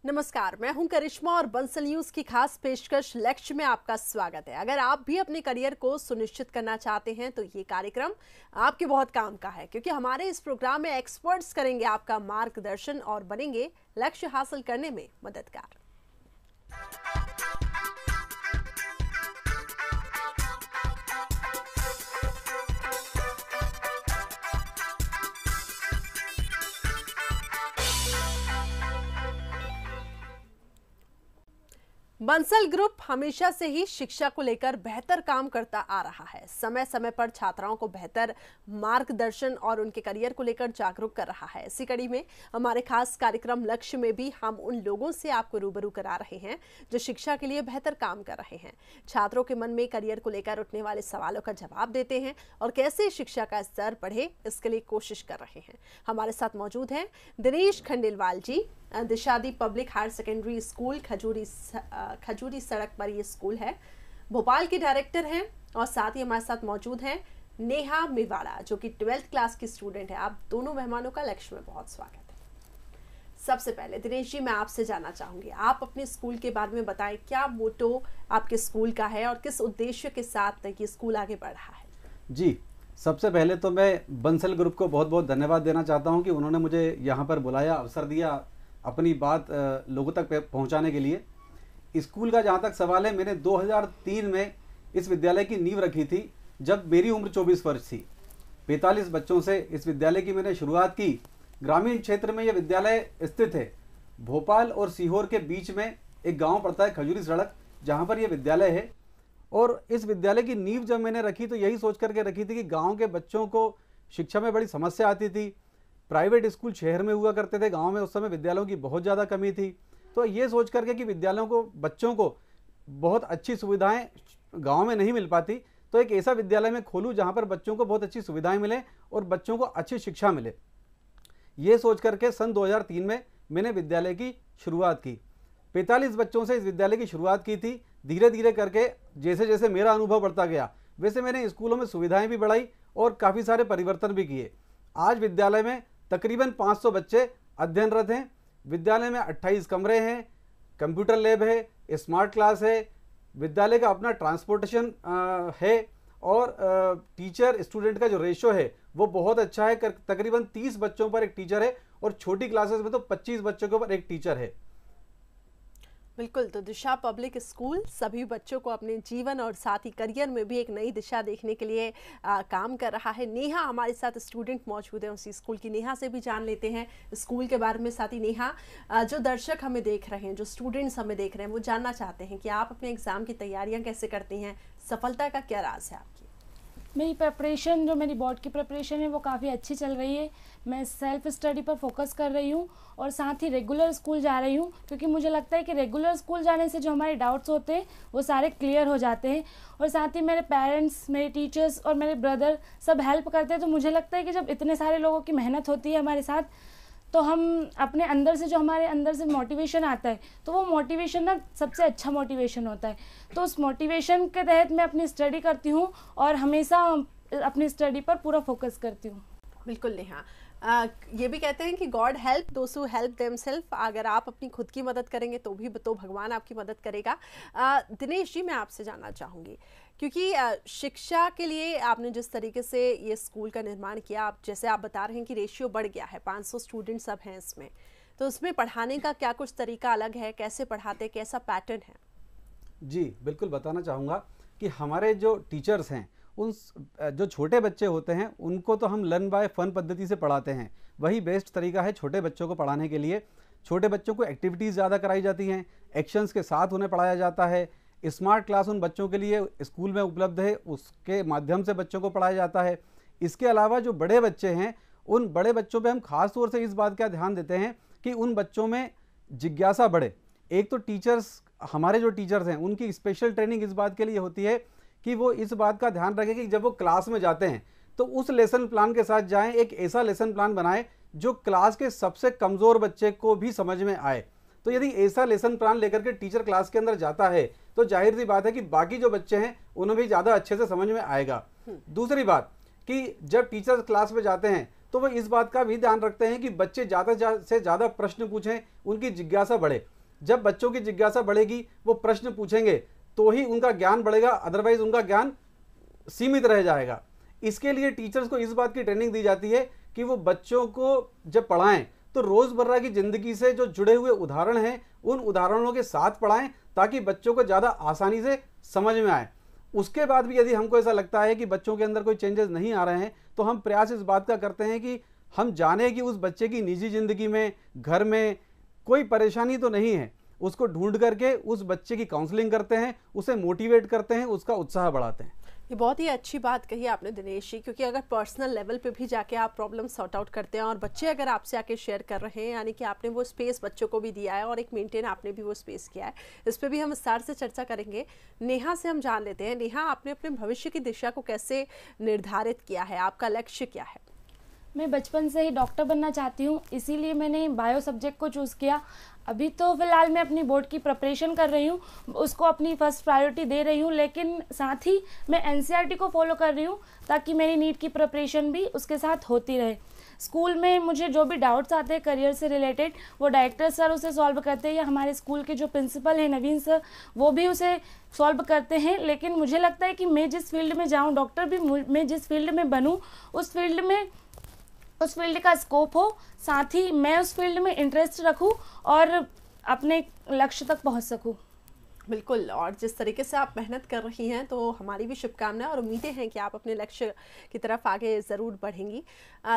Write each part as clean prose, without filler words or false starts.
नमस्कार, मैं हूं करिश्मा और बंसल न्यूज की खास पेशकश लक्ष्य में आपका स्वागत है। अगर आप भी अपने करियर को सुनिश्चित करना चाहते हैं तो ये कार्यक्रम आपके बहुत काम का है, क्योंकि हमारे इस प्रोग्राम में एक्सपर्ट्स करेंगे आपका मार्गदर्शन और बनेंगे लक्ष्य हासिल करने में मददगार। बंसल ग्रुप हमेशा से ही शिक्षा को लेकर बेहतर काम करता आ रहा है। समय समय पर छात्राओं को बेहतर मार्गदर्शन और उनके करियर को लेकर जागरूक कर रहा है। इसी कड़ी में हमारे खास कार्यक्रम लक्ष्य में भी हम उन लोगों से आपको रूबरू करा रहे हैं जो शिक्षा के लिए बेहतर काम कर रहे हैं, छात्रों के मन में करियर को लेकर उठने वाले सवालों का जवाब देते हैं और कैसे शिक्षा का स्तर बढ़े इसके लिए कोशिश कर रहे हैं। हमारे साथ मौजूद हैं दिनेश खंडेलवाल जी। दिशादी पब्लिक हायर सेकेंडरी स्कूल खजूरी सड़क पर ये स्कूल है, भोपाल के डायरेक्टर हैं। और साथ ही हमारे साथ मौजूद हैं नेहा मेवाड़ा जो कि 12th क्लास की स्टूडेंट है। आप दोनों मेहमानों का लक्ष्य में बहुत स्वागत है। सबसे पहले दिनेश जी, मैं आपसे जानना चाहूंगी, आप अपने स्कूल के बारे में बताएं, क्या मोटो आपके स्कूल का है और किस उद्देश्य के साथ ये स्कूल आगे बढ़ रहा है? जी, सबसे पहले तो मैं बंसल ग्रुप को बहुत बहुत धन्यवाद देना चाहता हूं कि उन्होंने मुझे यहाँ पर बुलाया, अवसर दिया अपनी बात लोगों तक पहुंचाने के लिए। स्कूल का जहाँ तक सवाल है, मैंने 2003 में इस विद्यालय की नींव रखी थी जब मेरी उम्र 24 वर्ष थी। 45 बच्चों से इस विद्यालय की मैंने शुरुआत की। ग्रामीण क्षेत्र में यह विद्यालय स्थित है। भोपाल और सीहोर के बीच में एक गांव पड़ता है खजूरी सड़क, जहां पर यह विद्यालय है। और इस विद्यालय की नींव जब मैंने रखी तो यही सोच करके रखी थी कि गाँव के बच्चों को शिक्षा में बड़ी समस्या आती थी। प्राइवेट स्कूल शहर में हुआ करते थे, गांव में उस समय विद्यालयों की बहुत ज़्यादा कमी थी। तो ये सोच करके कि विद्यालयों को बच्चों को बहुत अच्छी सुविधाएं गांव में नहीं मिल पाती, तो एक ऐसा विद्यालय में खोलूं जहां पर बच्चों को बहुत अच्छी सुविधाएं मिले और बच्चों को अच्छी शिक्षा मिले। ये सोच करके सन 2003 में मैंने विद्यालय की शुरुआत की। 45 बच्चों से इस विद्यालय की शुरुआत की थी। धीरे धीरे करके जैसे जैसे मेरा अनुभव बढ़ता गया, वैसे मैंने स्कूलों में सुविधाएँ भी बढ़ाई और काफ़ी सारे परिवर्तन भी किए। आज विद्यालय में तकरीबन 500 बच्चे अध्ययनरत हैं। विद्यालय में 28 कमरे हैं, कंप्यूटर लैब है, स्मार्ट क्लास है, विद्यालय का अपना ट्रांसपोर्टेशन है और टीचर स्टूडेंट का जो रेशो है वो बहुत अच्छा है। तकरीबन 30 बच्चों पर एक टीचर है और छोटी क्लासेस में तो 25 बच्चों के ऊपर एक टीचर है। बिल्कुल, तो दिशा पब्लिक स्कूल सभी बच्चों को अपने जीवन और साथ ही करियर में भी एक नई दिशा देखने के लिए काम कर रहा है। नेहा हमारे साथ स्टूडेंट मौजूद है उसी स्कूल की, नेहा से भी जान लेते हैं स्कूल के बारे में। साथ ही नेहा, जो दर्शक हमें देख रहे हैं, जो स्टूडेंट्स हमें देख रहे हैं, वो जानना चाहते हैं कि आप अपने एग्जाम की तैयारियाँ कैसे करती हैं, सफलता का क्या राज है आपकी? मेरी प्रिपरेशन, जो मेरी बोर्ड की प्रिपरेशन है वो काफ़ी अच्छी चल रही है। मैं सेल्फ स्टडी पर फोकस कर रही हूँ और साथ ही रेगुलर स्कूल जा रही हूँ, क्योंकि मुझे लगता है कि रेगुलर स्कूल जाने से जो हमारे डाउट्स होते हैं वो सारे क्लियर हो जाते हैं। और साथ ही मेरे पेरेंट्स, मेरे टीचर्स और मेरे ब्रदर सब हेल्प करते हैं। तो मुझे लगता है कि जब इतने सारे लोगों की मेहनत होती है हमारे साथ, तो हम अपने अंदर से, जो हमारे अंदर से मोटिवेशन आता है, तो वो मोटिवेशन ना सबसे अच्छा मोटिवेशन होता है। तो उस मोटिवेशन के तहत मैं अपनी स्टडी करती हूँ और हमेशा अपनी स्टडी पर पूरा फोकस करती हूँ। बिल्कुल नेहा, ये भी कहते हैं कि God help those who help themselves. अगर आप अपनी खुद की मदद करेंगे तो भगवान आपकी मदद करेगा। दिनेश जी, मैं आपसे जानना चाहूँगी, क्योंकि शिक्षा के लिए आपने जिस तरीके से ये स्कूल का निर्माण किया, आप जैसे आप बता रहे हैं कि रेशियो बढ़ गया है, 500 स्टूडेंट्स अब हैं इसमें, तो उसमें पढ़ाने का क्या कुछ तरीका अलग है, कैसे पढ़ाते, कैसा पैटर्न है? जी बिल्कुल, बताना चाहूँगा कि हमारे जो टीचर्स हैं, उन जो छोटे बच्चे होते हैं उनको तो हम लर्न बाय फन पद्धति से पढ़ाते हैं। वही बेस्ट तरीका है छोटे बच्चों को पढ़ाने के लिए। छोटे बच्चों को एक्टिविटीज़ ज़्यादा कराई जाती हैं, एक्शंस के साथ उन्हें पढ़ाया जाता है। स्मार्ट क्लास उन बच्चों के लिए स्कूल में उपलब्ध है, उसके माध्यम से बच्चों को पढ़ाया जाता है। इसके अलावा जो बड़े बच्चे हैं, उन बड़े बच्चों पे हम खास तौर से इस बात का ध्यान देते हैं कि उन बच्चों में जिज्ञासा बढ़े। एक तो टीचर्स, हमारे जो टीचर्स हैं, उनकी स्पेशल ट्रेनिंग इस बात के लिए होती है कि वो इस बात का ध्यान रखें कि जब वो क्लास में जाते हैं तो उस लेसन प्लान के साथ जाएं। एक ऐसा लेसन प्लान बनाएं जो क्लास के सबसे कमज़ोर बच्चे को भी समझ में आए। तो यदि ऐसा लेसन प्लान लेकर के टीचर क्लास के अंदर जाता है तो जाहिर सी बात है कि बाकी जो बच्चे हैं उन्हें भी ज़्यादा अच्छे से समझ में आएगा। दूसरी बात कि जब टीचर्स क्लास में जाते हैं तो वो इस बात का भी ध्यान रखते हैं कि बच्चे ज़्यादा से ज़्यादा प्रश्न पूछें, उनकी जिज्ञासा बढ़े। जब बच्चों की जिज्ञासा बढ़ेगी, वो प्रश्न पूछेंगे तो ही उनका ज्ञान बढ़ेगा, अदरवाइज उनका ज्ञान सीमित रह जाएगा। इसके लिए टीचर्स को इस बात की ट्रेनिंग दी जाती है कि वो बच्चों को जब पढ़ाएं तो रोज़मर्रा की ज़िंदगी से जो जुड़े हुए उदाहरण हैं उन उदाहरणों के साथ पढ़ाएं, ताकि बच्चों को ज़्यादा आसानी से समझ में आए। उसके बाद भी यदि हमको ऐसा लगता है कि बच्चों के अंदर कोई चेंजेस नहीं आ रहे हैं, तो हम प्रयास इस बात का करते हैं कि हम जाने कि उस बच्चे की निजी ज़िंदगी में, घर में कोई परेशानी तो नहीं है। उसको ढूंढ करके उस बच्चे की काउंसलिंग करते हैं, उसे मोटिवेट करते हैं, उसका उत्साह बढ़ाते हैं। ये बहुत ही अच्छी बात कही आपने दिनेश जी, क्योंकि अगर पर्सनल लेवल पे भी जाके आप प्रॉब्लम सॉर्ट आउट करते हैं और बच्चे अगर आपसे आके शेयर कर रहे हैं, यानी कि आपने वो स्पेस बच्चों को भी दिया है और एक मेंटेन आपने भी वो स्पेस किया है, इस पे भी हम विस्तार से चर्चा करेंगे। नेहा से हम जान लेते हैं। नेहा, आपने अपने भविष्य की दिशा को कैसे निर्धारित किया है? आपका लक्ष्य क्या है? मैं बचपन से ही डॉक्टर बनना चाहती हूँ, इसीलिए मैंने बायो सब्जेक्ट को चूज़ किया। अभी तो फ़िलहाल मैं अपनी बोर्ड की प्रिपरेशन कर रही हूँ, उसको अपनी फर्स्ट प्रायोरिटी दे रही हूँ, लेकिन साथ ही मैं एनसीईआरटी को फॉलो कर रही हूँ ताकि मेरी नीट की प्रिपरेशन भी उसके साथ होती रहे। स्कूल में मुझे जो भी डाउट्स आते हैं करियर से रिलेटेड, वो डायरेक्टर सर उसे सॉल्व करते हैं, या हमारे स्कूल के जो प्रिंसिपल हैं नवीन सर, वो भी उसे सॉल्व करते हैं। लेकिन मुझे लगता है कि मैं जिस फील्ड में जाऊँ, डॉक्टर भी मैं जिस फील्ड में बनूँ, उस फील्ड का स्कोप हो, साथ ही मैं उस फील्ड में इंटरेस्ट रखूं और अपने लक्ष्य तक पहुंच सकूं। बिल्कुल, और जिस तरीके से आप मेहनत कर रही हैं तो हमारी भी शुभकामनाएं और उम्मीदें हैं कि आप अपने लक्ष्य की तरफ आगे ज़रूर बढ़ेंगी।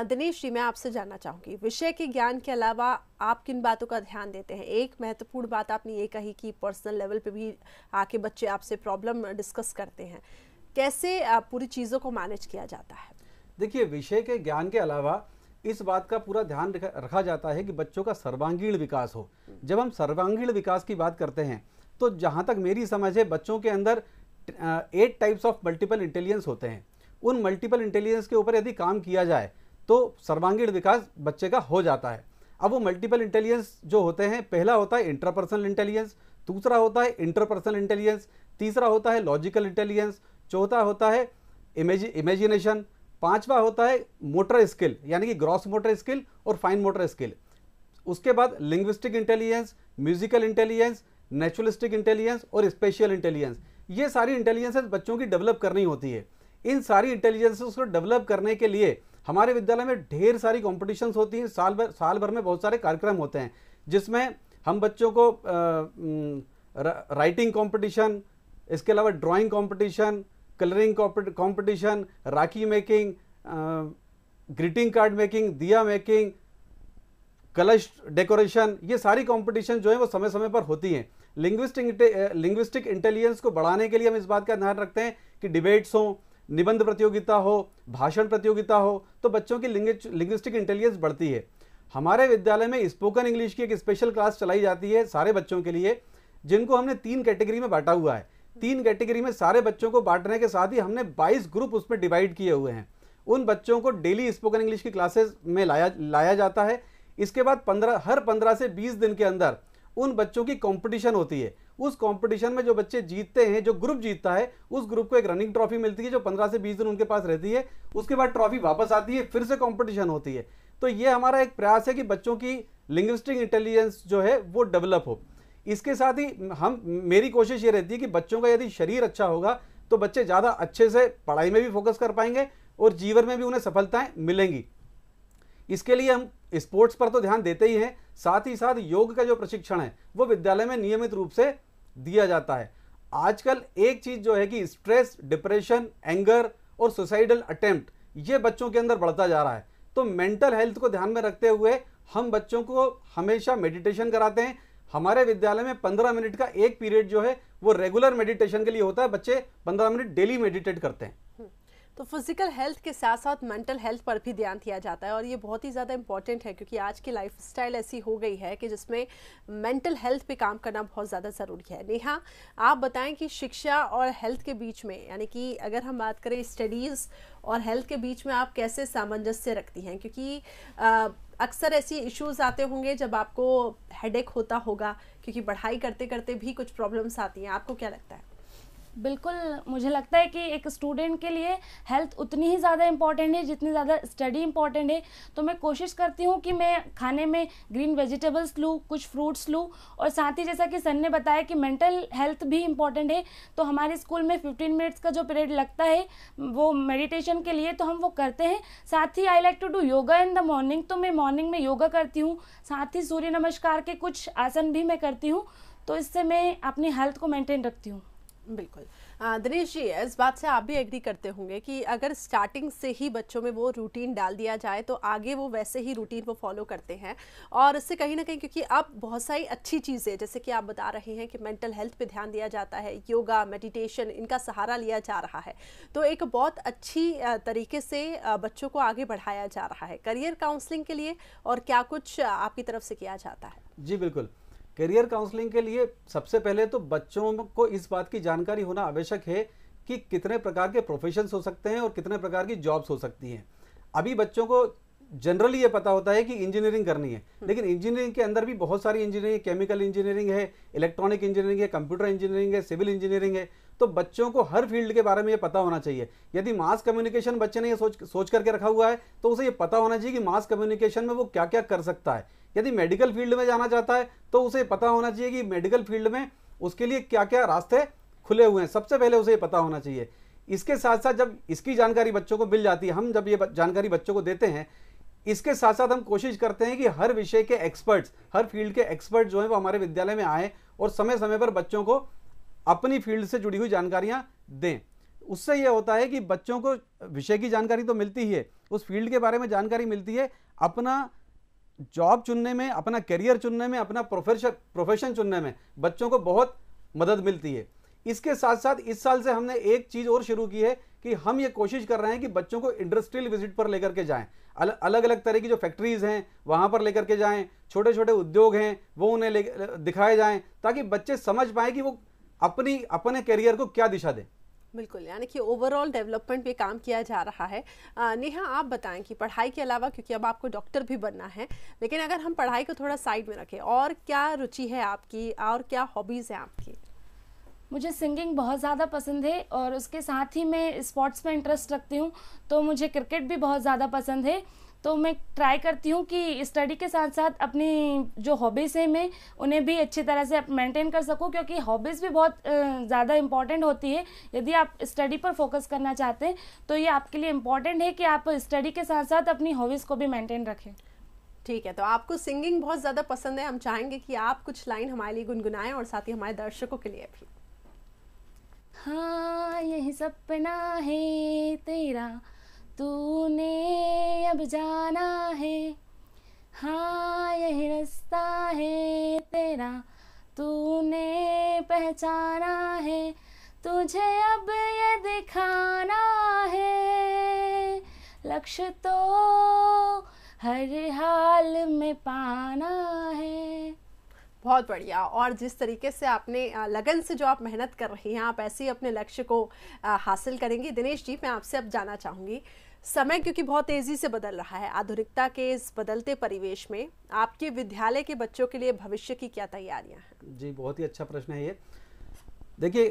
दिनेश जी, मैं आपसे जानना चाहूँगी, विषय के ज्ञान के अलावा आप किन बातों का ध्यान देते हैं? एक महत्वपूर्ण बात आपने ये कही कि पर्सनल लेवल पे भी आके बच्चे आपसे प्रॉब्लम डिस्कस करते हैं, कैसे पूरी चीज़ों को मैनेज किया जाता है? देखिए, विषय के ज्ञान के अलावा इस बात का पूरा ध्यान रखा जाता है कि बच्चों का सर्वांगीण विकास हो। जब हम सर्वांगीण विकास की बात करते हैं तो जहाँ तक मेरी समझ है, बच्चों के अंदर 8 टाइप्स ऑफ मल्टीपल इंटेलिजेंस होते हैं। उन मल्टीपल इंटेलिजेंस के ऊपर यदि काम किया जाए तो सर्वांगीण विकास बच्चे का हो जाता है। अब वो मल्टीपल इंटेलिजेंस जो होते हैं, पहला होता है इंट्रापर्सनल इंटेलिजेंस, दूसरा होता है इंटरपर्सनल इंटेलिजेंस, तीसरा होता है लॉजिकल इंटेलिजेंस, चौथा होता है इमेजिनेशन, पांचवा होता है मोटर स्किल यानी कि ग्रॉस मोटर स्किल और फाइन मोटर स्किल। उसके बाद linguistic intelligence, musical intelligence, naturalistic intelligence और स्पेशल इंटेलिजेंस। ये सारी इंटेलिजेंसेस बच्चों की डेवलप करनी होती है। इन सारी इंटेलिजेंसेस को डेवलप करने के लिए हमारे विद्यालय में ढेर सारी कॉम्पिटिशन्स होती हैं। साल भर में बहुत सारे कार्यक्रम होते हैं जिसमें हम बच्चों को राइटिंग कॉम्पिटिशन, इसके अलावा ड्राइंग कॉम्पिटिशन, कलरिंग कॉम्पिटिशन, राखी मेकिंग, ग्रीटिंग कार्ड मेकिंग, दिया मेकिंग, कलश डेकोरेशन, ये सारी कंपटीशन जो है वो समय समय पर होती हैं। लिंग्विस्टिक इंटेलिजेंस को बढ़ाने के लिए हम इस बात का ध्यान रखते हैं कि डिबेट्स हो, निबंध प्रतियोगिता हो, भाषण प्रतियोगिता हो, तो बच्चों की लिंग्विस्टिक इंटेलिजेंस बढ़ती है। हमारे विद्यालय में स्पोकन इंग्लिश की एक स्पेशल क्लास चलाई जाती है सारे बच्चों के लिए, जिनको हमने 3 कैटेगरी में बांटा हुआ है। 3 कैटेगरी में सारे बच्चों को बांटने के साथ ही हमने 22 ग्रुप उसमें डिवाइड किए हुए हैं। उन बच्चों को डेली स्पोकन इंग्लिश की क्लासेस में लाया जाता है। इसके बाद हर 15 से 20 दिन के अंदर उन बच्चों की कंपटीशन होती है। उस कंपटीशन में जो बच्चे जीतते हैं, जो ग्रुप जीतता है, उस ग्रुप को एक रनिंग ट्रॉफी मिलती है जो 15 से 20 दिन उनके पास रहती है। उसके बाद ट्रॉफी वापस आती है, फिर से कंपटीशन होती है। तो ये हमारा एक प्रयास है कि बच्चों की लिंग्विस्टिक इंटेलिजेंस जो है वो डेवलप हो। इसके साथ ही मेरी कोशिश ये रहती है कि बच्चों का यदि शरीर अच्छा होगा तो बच्चे ज़्यादा अच्छे से पढ़ाई में भी फोकस कर पाएंगे और जीवन में भी उन्हें सफलताएं मिलेंगी। इसके लिए हम स्पोर्ट्स पर तो ध्यान देते ही हैं, साथ ही साथ योग का जो प्रशिक्षण है वो विद्यालय में नियमित रूप से दिया जाता है। आजकल एक चीज़ जो है कि स्ट्रेस, डिप्रेशन, एंगर और सुसाइडल अटेम्प्ट ये बच्चों के अंदर बढ़ता जा रहा है। तो मेंटल हेल्थ को ध्यान में रखते हुए हम बच्चों को हमेशा मेडिटेशन कराते हैं। हमारे विद्यालय में 15 मिनट का एक पीरियड जो है वो रेगुलर मेडिटेशन के लिए होता है। बच्चे 15 मिनट डेली मेडिटेट करते हैं। तो फिजिकल हेल्थ के साथ साथ मेंटल हेल्थ पर भी ध्यान दिया जाता है और ये बहुत ही ज़्यादा इंपॉर्टेंट है, क्योंकि आज की लाइफस्टाइल ऐसी हो गई है कि जिसमें मेंटल हेल्थ पे काम करना बहुत ज़्यादा ज़रूरी है। नेहा, आप बताएं कि शिक्षा और हेल्थ के बीच में, यानी कि अगर हम बात करें स्टडीज़ और हेल्थ के बीच में, आप कैसे सामंजस्य रखती हैं? क्योंकि अक्सर ऐसी इश्यूज आते होंगे जब आपको हेडेक होता होगा, क्योंकि पढ़ाई करते करते भी कुछ प्रॉब्लम्स आती हैं। आपको क्या लगता है? बिल्कुल, मुझे लगता है कि एक स्टूडेंट के लिए हेल्थ उतनी ही ज़्यादा इम्पॉर्टेंट है जितनी ज़्यादा स्टडी इम्पॉर्टेंट है। तो मैं कोशिश करती हूँ कि मैं खाने में ग्रीन वेजिटेबल्स लूँ, कुछ फ्रूट्स लूँ, और साथ ही जैसा कि सर ने बताया कि मेंटल हेल्थ भी इम्पॉर्टेंट है। तो हमारे स्कूल में 15 मिनट्स का जो पीरियड लगता है वो मेडिटेशन के लिए, तो हम वो करते हैं। साथ ही I like to do yoga in the morning, तो मैं मॉर्निंग में योगा करती हूँ। साथ ही सूर्य नमस्कार के कुछ आसन भी मैं करती हूँ। तो इससे मैं अपनी हेल्थ को मेंटेन रखती हूँ। बिल्कुल। दिनेश जी, इस बात से आप भी एग्री करते होंगे कि अगर स्टार्टिंग से ही बच्चों में वो रूटीन डाल दिया जाए तो आगे वो वैसे ही रूटीन को फॉलो करते हैं, और इससे कहीं ना कहीं, क्योंकि अब बहुत सारी अच्छी चीज़ें जैसे कि आप बता रहे हैं कि मेंटल हेल्थ पे ध्यान दिया जाता है, योगा, मेडिटेशन, इनका सहारा लिया जा रहा है, तो एक बहुत अच्छी तरीके से बच्चों को आगे बढ़ाया जा रहा है। करियर काउंसलिंग के लिए और क्या कुछ आपकी तरफ से किया जाता है? जी बिल्कुल। करियर काउंसलिंग के लिए सबसे पहले तो बच्चों को इस बात की जानकारी होना आवश्यक है कि कितने प्रकार के प्रोफेशंस हो सकते हैं और कितने प्रकार की जॉब्स हो सकती हैं। अभी बच्चों को जनरली ये पता होता है कि इंजीनियरिंग करनी है, लेकिन इंजीनियरिंग के अंदर भी बहुत सारी इंजीनियरिंग, केमिकल इंजीनियरिंग है, इलेक्ट्रॉनिक इंजीनियरिंग है, कंप्यूटर इंजीनियरिंग है, सिविल इंजीनियरिंग है। तो बच्चों को हर फील्ड के बारे में ये पता होना चाहिए। यदि मास कम्युनिकेशन बच्चे ने ये सोच करके रखा हुआ है तो उसे ये पता होना चाहिए कि मास कम्युनिकेशन में वो क्या क्या कर सकता है। यदि मेडिकल फील्ड में जाना चाहता है तो उसे पता होना चाहिए कि मेडिकल फील्ड में उसके लिए क्या क्या रास्ते खुले हुए हैं, सबसे पहले उसे ये पता होना चाहिए। इसके साथ साथ जब इसकी जानकारी बच्चों को मिल जाती है, हम जब ये जानकारी बच्चों को देते हैं, इसके साथ साथ हम कोशिश करते हैं कि हर विषय के एक्सपर्ट्स, हर फील्ड के एक्सपर्ट जो है वो हमारे विद्यालय में आए और समय समय पर बच्चों को अपनी फील्ड से जुड़ी हुई जानकारियां दें। उससे यह होता है कि बच्चों को विषय की जानकारी तो मिलती ही है, उस फील्ड के बारे में जानकारी मिलती है, अपना जॉब चुनने में, अपना करियर चुनने में, अपना प्रोफेशन चुनने में बच्चों को बहुत मदद मिलती है। इसके साथ साथ इस साल से हमने एक चीज़ और शुरू की है कि हम ये कोशिश कर रहे हैं कि बच्चों को इंडस्ट्रियल विजिट पर लेकर के जाएं, अलग अलग तरह की जो फैक्ट्रीज हैं वहां पर लेकर के जाएं, छोटे छोटे उद्योग हैं वो उन्हें दिखाए जाएं, ताकि बच्चे समझ पाएं कि वो अपने करियर को क्या दिशा दें। बिल्कुल, यानी कि ओवरऑल डेवलपमेंट पे काम किया जा रहा है। नेहा, आप बताएं कि पढ़ाई के अलावा, क्योंकि अब आपको डॉक्टर भी बनना है, लेकिन अगर हम पढ़ाई को थोड़ा साइड में रखें, और क्या रुचि है आपकी और क्या हॉबीज़ हैं आपकी? मुझे सिंगिंग बहुत ज़्यादा पसंद है और उसके साथ ही मैं स्पोर्ट्स में इंटरेस्ट रखती हूँ। तो मुझे क्रिकेट भी बहुत ज़्यादा पसंद है। तो मैं ट्राई करती हूँ कि स्टडी के साथ साथ अपनी जो हॉबीज़ हैं मैं उन्हें भी अच्छी तरह से मेंटेन कर सकूँ, क्योंकि हॉबीज़ भी बहुत ज़्यादा इम्पॉर्टेंट होती है। यदि आप स्टडी पर फोकस करना चाहते हैं तो ये आपके लिए इम्पॉर्टेंट है कि आप स्टडी के साथ साथ अपनी हॉबीज़ को भी मेंटेन रखें। ठीक है, तो आपको सिंगिंग बहुत ज़्यादा पसंद है, हम चाहेंगे कि आप कुछ लाइन हमारे लिए गुनगुनाएं और साथ ही हमारे दर्शकों के लिए भी। हाँ, यही सपना है तेरा, तूने अब जाना है। हाँ, यही रास्ता है तेरा, तूने पहचाना है। तुझे अब ये दिखाना है, लक्ष्य तो हर हाल में पाना है। बहुत बढ़िया। और जिस तरीके से आपने लगन से जो आप मेहनत कर रही हैं, आप ऐसे ही अपने लक्ष्य को हासिल करेंगी। दिनेश जी, मैं आपसे अब जानना चाहूँगी, समय क्योंकि बहुत तेज़ी से बदल रहा है, आधुनिकता के इस बदलते परिवेश में आपके विद्यालय के बच्चों के लिए भविष्य की क्या तैयारियां हैं? जी, बहुत ही अच्छा प्रश्न है ये। देखिए,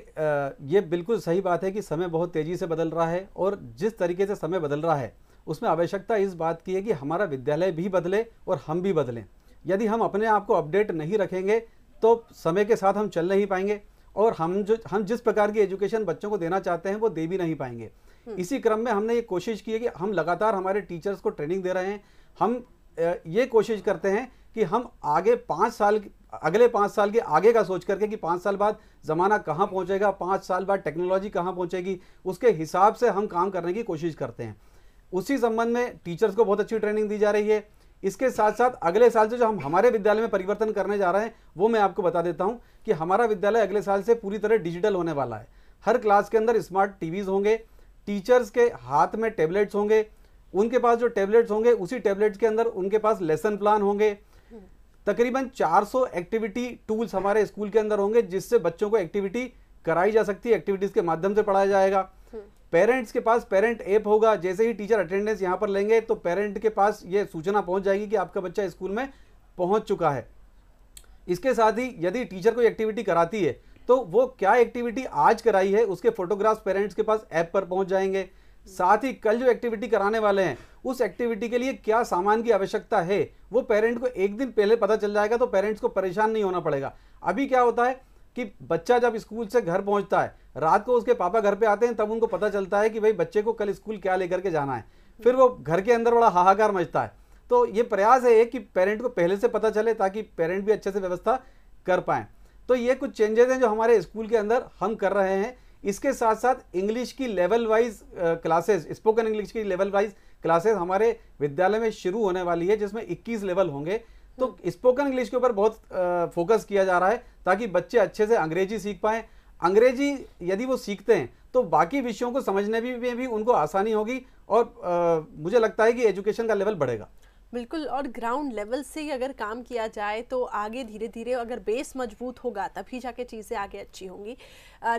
ये बिल्कुल सही बात है कि समय बहुत तेज़ी से बदल रहा है, और जिस तरीके से समय बदल रहा है उसमें आवश्यकता इस बात की है कि हमारा विद्यालय भी बदले और हम भी बदलें। यदि हम अपने आप को अपडेट नहीं रखेंगे तो समय के साथ हम चल नहीं पाएंगे, और हम जिस प्रकार की एजुकेशन बच्चों को देना चाहते हैं वो दे भी नहीं पाएंगे। इसी क्रम में हमने ये कोशिश की है कि हम लगातार हमारे टीचर्स को ट्रेनिंग दे रहे हैं। हम ये कोशिश करते हैं कि हम अगले 5 साल के आगे का सोच करके कि 5 साल बाद ज़माना कहाँ पहुँचेगा, 5 साल बाद टेक्नोलॉजी कहाँ पहुँचेगी, उसके हिसाब से हम काम करने की कोशिश करते हैं। उसी संबंध में टीचर्स को बहुत अच्छी ट्रेनिंग दी जा रही है। इसके साथ साथ अगले साल से जो हम हमारे विद्यालय में परिवर्तन करने जा रहे हैं वो मैं आपको बता देता हूं कि हमारा विद्यालय अगले साल से पूरी तरह डिजिटल होने वाला है। हर क्लास के अंदर स्मार्ट टीवीज़ होंगे, टीचर्स के हाथ में टैबलेट्स होंगे, उनके पास जो टैबलेट्स होंगे उसी टैबलेट्स के अंदर उनके पास लेसन प्लान होंगे। तकरीबन 400 एक्टिविटी टूल्स हमारे स्कूल के अंदर होंगे जिससे बच्चों को एक्टिविटी कराई जा सकती है, एक्टिविटीज़ के माध्यम से पढ़ाया जाएगा। पेरेंट्स के पास पेरेंट ऐप होगा, जैसे ही टीचर अटेंडेंस यहाँ पर लेंगे तो पेरेंट के पास ये सूचना पहुँच जाएगी कि आपका बच्चा स्कूल में पहुँच चुका है। इसके साथ ही यदि टीचर कोई एक्टिविटी कराती है तो वो क्या एक्टिविटी आज कराई है उसके फोटोग्राफ्स पेरेंट्स के पास ऐप पर पहुंच जाएंगे। साथ ही कल जो एक्टिविटी कराने वाले हैं उस एक्टिविटी के लिए क्या सामान की आवश्यकता है वो पेरेंट को एक दिन पहले पता चल जाएगा, तो पेरेंट्स को परेशान नहीं होना पड़ेगा। अभी क्या होता है कि बच्चा जब स्कूल से घर पहुंचता है, रात को उसके पापा घर पे आते हैं, तब उनको पता चलता है कि भाई बच्चे को कल स्कूल क्या लेकर के जाना है, फिर वो घर के अंदर बड़ा हाहाकार मचता है। तो ये प्रयास है कि पेरेंट को पहले से पता चले ताकि पेरेंट भी अच्छे से व्यवस्था कर पाएं। तो ये कुछ चेंजेस हैं जो हमारे स्कूल के अंदर हम कर रहे हैं। इसके साथ साथ इंग्लिश की level wise classes, spoken English की लेवल वाइज क्लासेस हमारे विद्यालय में शुरू होने वाली है, जिसमें 21 लेवल होंगे। तो स्पोकन इंग्लिश के ऊपर बहुत फोकस किया जा रहा है ताकि बच्चे अच्छे से अंग्रेजी सीख पाएं। अंग्रेजी यदि वो सीखते हैं तो बाकी विषयों को समझने में भी उनको आसानी होगी और मुझे लगता है कि एजुकेशन का लेवल बढ़ेगा। बिल्कुल, और ग्राउंड लेवल से अगर काम किया जाए तो आगे धीरे धीरे अगर बेस मजबूत होगा तभी जाके चीज़ें आगे अच्छी होंगी।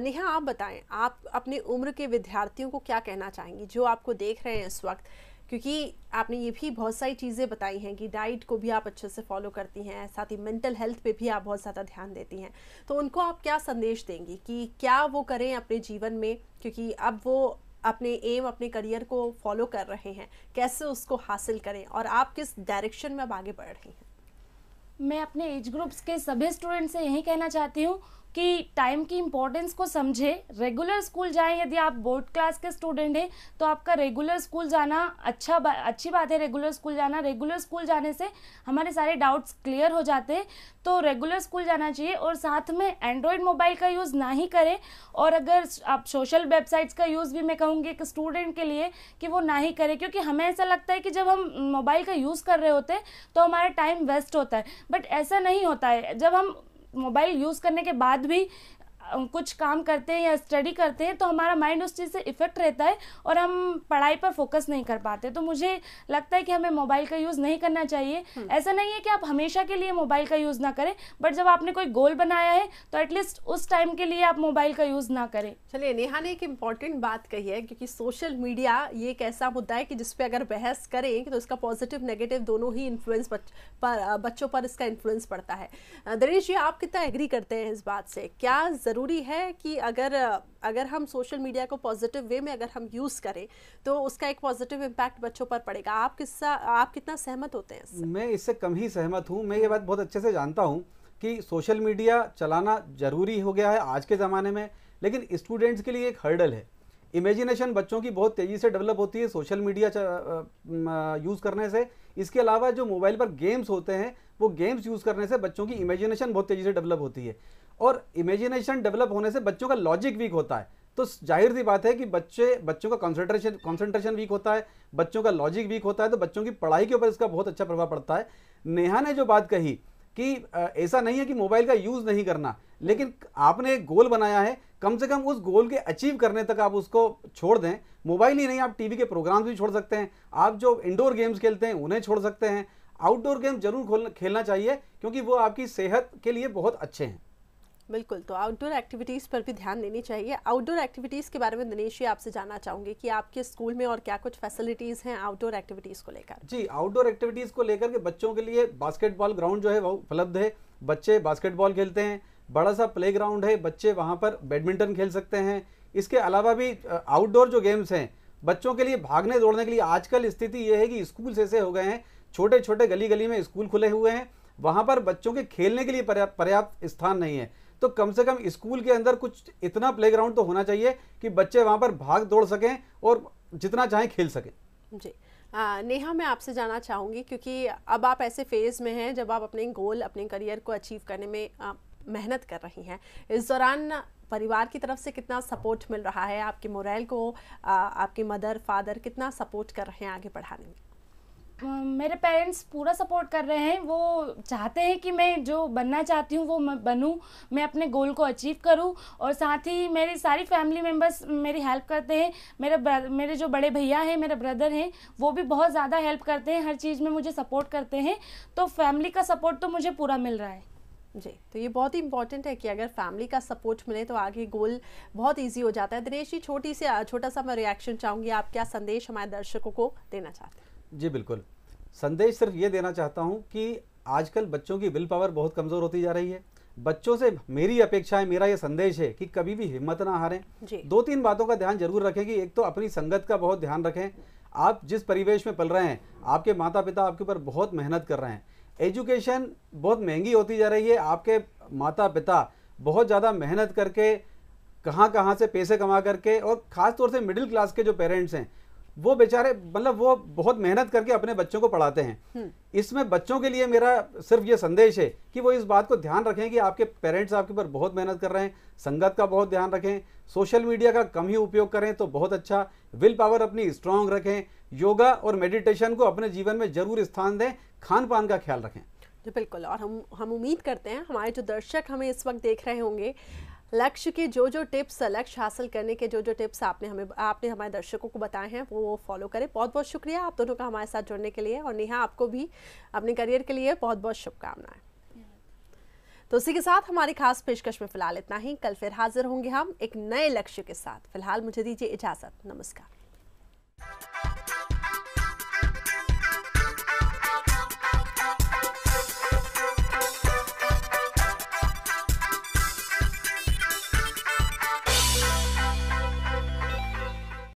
नेहा, आप बताएं, आप अपने उम्र के विद्यार्थियों को क्या कहना चाहेंगी जो आपको देख रहे हैं इस वक्त, क्योंकि आपने ये भी बहुत सारी चीज़ें बताई हैं कि डाइट को भी आप अच्छे से फॉलो करती हैं, साथ ही मेंटल हेल्थ पे भी आप बहुत ज़्यादा ध्यान देती हैं, तो उनको आप क्या संदेश देंगी कि क्या वो करें अपने जीवन में, क्योंकि अब वो अपने एम, अपने करियर को फॉलो कर रहे हैं, कैसे उसको हासिल करें और आप किस डायरेक्शन में अब आगे बढ़ रही हैं? मैं अपने एज ग्रुप्स के सभी स्टूडेंट से यही कहना चाहती हूँ कि टाइम की इम्पोर्टेंस को समझे, रेगुलर स्कूल जाएं। यदि आप बोर्ड क्लास के स्टूडेंट हैं तो आपका रेगुलर स्कूल जाना अच्छी बात है। रेगुलर स्कूल जाने से हमारे सारे डाउट्स क्लियर हो जाते हैं, तो रेगुलर स्कूल जाना चाहिए। और साथ में एंड्रॉयड मोबाइल का यूज़ ना ही करें, और अगर आप सोशल वेबसाइट्स का यूज़ भी मैं कहूँगी एक स्टूडेंट के लिए कि वो ना ही करें, क्योंकि हमें ऐसा लगता है कि जब हम मोबाइल का यूज़ कर रहे होते हैं तो हमारा टाइम वेस्ट होता है, बट ऐसा नहीं होता है। जब हम मोबाइल यूज़ करने के बाद भी कुछ काम करते हैं या स्टडी करते हैं तो हमारा माइंड उस चीज़ से इफेक्ट रहता है और हम पढ़ाई पर फोकस नहीं कर पाते। तो मुझे लगता है कि हमें मोबाइल का यूज़ नहीं करना चाहिए। ऐसा नहीं है कि आप हमेशा के लिए मोबाइल का यूज़ ना करें, बट जब आपने कोई गोल बनाया है तो एटलीस्ट उस टाइम के लिए आप मोबाइल का यूज़ ना करें। चलिए, नेहा ने एक इम्पॉर्टेंट बात कही है, क्योंकि सोशल मीडिया ये एक ऐसा मुद्दा है कि जिसपे अगर बहस करें तो इसका पॉजिटिव नेगेटिव दोनों ही इन्फ्लुएंस बच्चों पर इसका इन्फ्लुएंस पड़ता है। दिनेश जी, आप कितना एग्री करते हैं इस बात से? क्या ज़रूरी है कि अगर हम सोशल मीडिया को पॉजिटिव वे में अगर हम यूज़ करें तो उसका एक पॉजिटिव इम्पैक्ट बच्चों पर पड़ेगा? आप कितना सहमत होते हैं इससे? मैं इससे कम ही सहमत हूँ। मैं ये बात बहुत अच्छे से जानता हूँ कि सोशल मीडिया चलाना ज़रूरी हो गया है आज के ज़माने में, लेकिन स्टूडेंट्स के लिए एक हर्डल है। इमेजिनेशन बच्चों की बहुत तेज़ी से डेवलप होती है सोशल मीडिया यूज़ करने से। इसके अलावा जो मोबाइल पर गेम्स होते हैं वो गेम्स यूज़ करने से बच्चों की इमेजिनेशन बहुत तेज़ी से डेवलप होती है, और इमेजिनेशन डेवलप होने से बच्चों का लॉजिक वीक होता है। तो जाहिर सी बात है कि बच्चों का कंसंट्रेशन वीक होता है, बच्चों का लॉजिक वीक होता है, तो बच्चों की पढ़ाई के ऊपर इसका बहुत अच्छा प्रभाव पड़ता है। नेहा ने जो बात कही कि ऐसा नहीं है कि मोबाइल का यूज़ नहीं करना, लेकिन आपने एक गोल बनाया है, कम से कम उस गोल के अचीव करने तक आप उसको छोड़ दें। मोबाइल ही नहीं, आप टीवी के प्रोग्राम्स भी छोड़ सकते हैं, आप जो इंडोर गेम्स खेलते हैं उन्हें छोड़ सकते हैं। आउटडोर गेम जरूर खेलना चाहिए क्योंकि वो आपकी सेहत के लिए बहुत अच्छे हैं। बिल्कुल, तो आउटडोर एक्टिविटीज़ पर भी ध्यान देनी चाहिए। आउटडोर एक्टिविटीज़ के बारे में दिनेश जी आपसे जानना चाहूँगी कि आपके स्कूल में और क्या कुछ फैसिलिटीज़ हैं आउटडोर एक्टिविटीज़ को लेकर? जी, आउटडोर एक्टिविटीज़ को लेकर के बच्चों के लिए बास्केटबॉल ग्राउंड जो है वो उपलब्ध है। बच्चे बास्केटबॉल खेलते हैं, बड़ा सा प्ले ग्राउंड है, बच्चे वहाँ पर बैडमिंटन खेल सकते हैं। इसके अलावा भी आउटडोर जो गेम्स हैं बच्चों के लिए भागने दौड़ने के लिए, आजकल स्थिति ये है कि स्कूल ऐसे हो गए हैं, छोटे छोटे गली गली में स्कूल खुले हुए हैं, वहाँ पर बच्चों के खेलने के लिए पर्याप्त स्थान नहीं है। तो कम से कम स्कूल के अंदर कुछ इतना प्लेग्राउंड तो होना चाहिए कि बच्चे वहाँ पर भाग दौड़ सकें और जितना चाहें खेल सकें। जी, नेहा, मैं आपसे जानना चाहूँगी, क्योंकि अब आप ऐसे फेज़ में हैं जब आप अपने गोल, अपने करियर को अचीव करने में मेहनत कर रही हैं। इस दौरान परिवार की तरफ से कितना सपोर्ट मिल रहा है? आपके मोरल को आपके मदर फादर कितना सपोर्ट कर रहे हैं आगे बढ़ाने में? मेरे पेरेंट्स पूरा सपोर्ट कर रहे हैं। वो चाहते हैं कि मैं जो बनना चाहती हूँ वो मैं बनूँ, मैं अपने गोल को अचीव करूँ, और साथ ही मेरी सारी फैमिली मेम्बर्स मेरी हेल्प करते हैं। मेरे जो बड़े भैया हैं, मेरे ब्रदर हैं, वो भी बहुत ज़्यादा हेल्प करते हैं, हर चीज़ में मुझे सपोर्ट करते हैं। तो फैमिली का सपोर्ट तो मुझे पूरा मिल रहा है। जी, तो ये बहुत ही इंपॉर्टेंट है कि अगर फैमिली का सपोर्ट मिले तो आगे गोल बहुत इजी हो जाता है। दिनेश जी, छोटा सा मैं रिएक्शन चाहूँगी, आप क्या संदेश हमारे दर्शकों को देना चाहते हैं? जी बिल्कुल, संदेश सिर्फ ये देना चाहता हूँ कि आजकल बच्चों की विल पावर बहुत कमज़ोर होती जा रही है। बच्चों से मेरी अपेक्षा है, मेरा ये संदेश है कि कभी भी हिम्मत ना हारें। जी। 2-3 बातों का ध्यान जरूर रखें कि एक तो अपनी संगत का बहुत ध्यान रखें। आप जिस परिवेश में पल रहे हैं, आपके माता पिता आपके ऊपर बहुत मेहनत कर रहे हैं। एजुकेशन बहुत महंगी होती जा रही है। आपके माता पिता बहुत ज़्यादा मेहनत करके कहाँ से पैसे कमा करके, और ख़ास तौर से मिडिल क्लास के जो पेरेंट्स हैं वो बेचारे मतलब वो बहुत मेहनत करके अपने बच्चों को पढ़ाते हैं। इसमें बच्चों के लिए मेरा सिर्फ ये संदेश है कि वो इस बात को ध्यान रखें कि आपके पेरेंट्स आपके ऊपर बहुत मेहनत कर रहे हैं। संगत का बहुत ध्यान रखें, सोशल मीडिया का कम ही उपयोग करें तो बहुत अच्छा। विल पावर अपनी स्ट्रांग रखें, योगा और मेडिटेशन को अपने जीवन में जरूर स्थान दें, खान पान का ख्याल रखें। जी बिल्कुल। और हम उम्मीद करते हैं हमारे जो दर्शक हमें इस वक्त देख रहे होंगे, लक्ष्य के जो टिप्स, लक्ष्य हासिल करने के जो टिप्स आपने हमारे दर्शकों को बताए हैं वो फॉलो करें। बहुत बहुत शुक्रिया आप दोनों का हमारे साथ जुड़ने के लिए, और नेहा आपको भी अपने करियर के लिए बहुत बहुत शुभकामनाएं। तो इसी के साथ हमारी खास पेशकश में फिलहाल इतना ही। कल फिर हाजिर होंगे हम एक नए लक्ष्य के साथ। फिलहाल मुझे दीजिए इजाजत। नमस्कार।